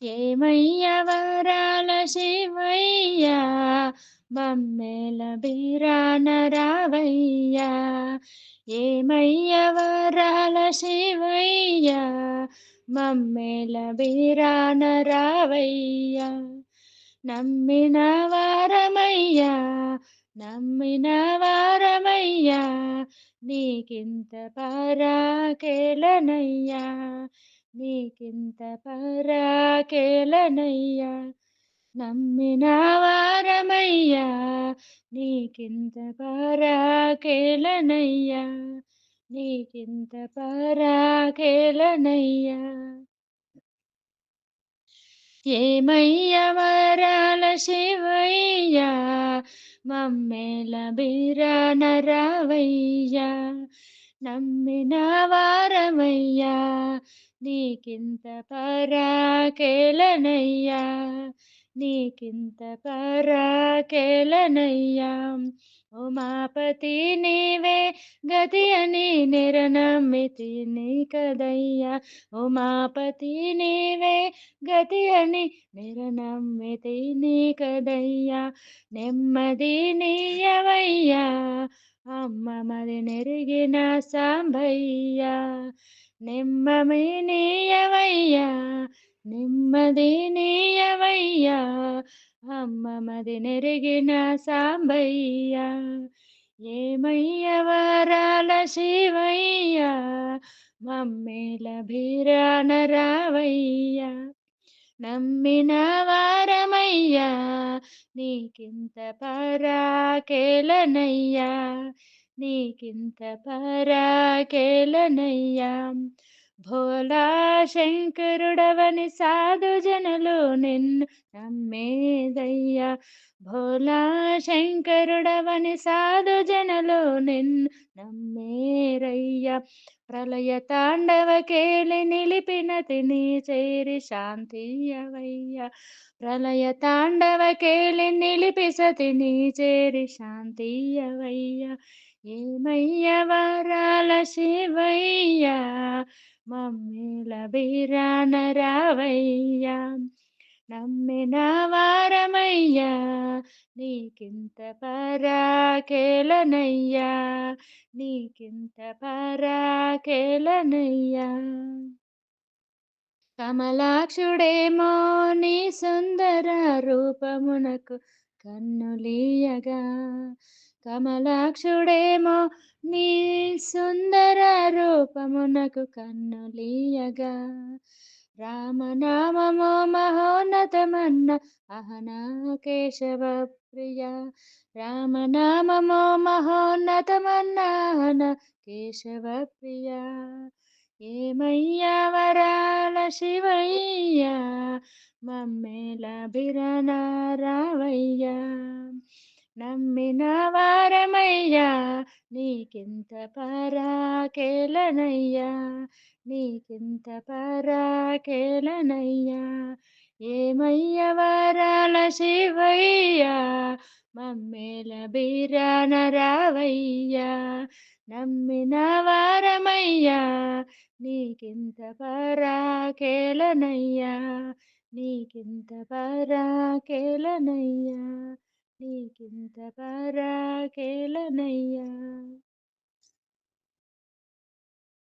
ఏమయ్య వరాల శివయ్య మమ్మెల బిరాన రావయ్యా. ఏమయ్య వరాల శివయ్య మమ్మెల బిరాన రావయ్యా. నమ్మిన వారమయ్యా నమ్మిన వారమయ్యా నీకింత పరాకేలనయ్యా. నీకింత పరాకేలనయ్యా. నమ్మిన వారమయ్యా నీకింత పరాకేలనయ్యా. నీకింత పరాకేలనయ్యా. ఏమయ్య వరాల శివయ్య మమ్మెల బిరాన రావయ్యా. నమ్మిన వారమయ్యా నీకింత పరాకేలనయ్యా. నీకింత పరాకేలనయ్యా. ఉమాపతి నీవే గతి అని నిరనమ్మితిని కదయ్యా. ఉమాపతి నీవే గతి అని నిరనమ్మితిని కదయ్యా. నెమ్మది నీయవయ్యా అమ్మ మరి నెరిగిన సాంబయ్యా. నెమ్మది నీయవయ్యా నెమ్మది నీయవయ్యా అమ్మ మది నెరిగిన సాంబయ్యా. ఏమయ్య వరాల శివయ్య మమ్మేల బిరాన రావయ్యా. నమ్మిన వారమయ్యా నీకింత పరాకేలనయ్యా. నీకింత పరాకేలనయ్యా. భోలా శంకరుడవని సాధు జనులు నిన్ను నమ్మేదయ్యా. భోలా శంకరుడవని సాధు జనులు నిన్ను నమ్మేరయ్యా. ప్రళయ తాండవ కేలి నిలిపిన తిని చేరి శాంతియవయ్యా. ప్రళయ తాండవ కేలి నిలిపి సతిని చేరి శాంతియవయ్యా. ఏమయ్య వరాల శివయ్యా మమ్మేల బిరాన రావయ్యా. నమ్మిన వారమయ్యా నీకింత పరాకేలనయ్యా. నీకింత పరాకేలనయ్యా. కమలాక్షుడేమో నీ సుందర రూపమునకు కన్నులీయగా. కమలాక్షుడేమో నీ సుందర రూపమునకు కన్నులీయగా. రామనామమో మహోన్నతమన్న అహనా కేశవ ప్రియ. రామనామమో మహోన్నతమన్న అహన కేశవ ప్రియ. ఏమయ్య వరాల శివయ్య మమ్మేల బిరన రావయ్యా. నమ్మిన వారమయ్యా నీకింత పరాకేలనయ్యా. నీకింత పరాకేలనయ్యా. ఏమయ్య వరాల శివయ్య మమ్మేల బిరాన రావయ్యా. నమ్మిన వారమయ్యా నీకింత పరాకేలనయ్యా. నీకింత పరాకేలనయ్యా. నీకింత పరాకేలనయ్యా.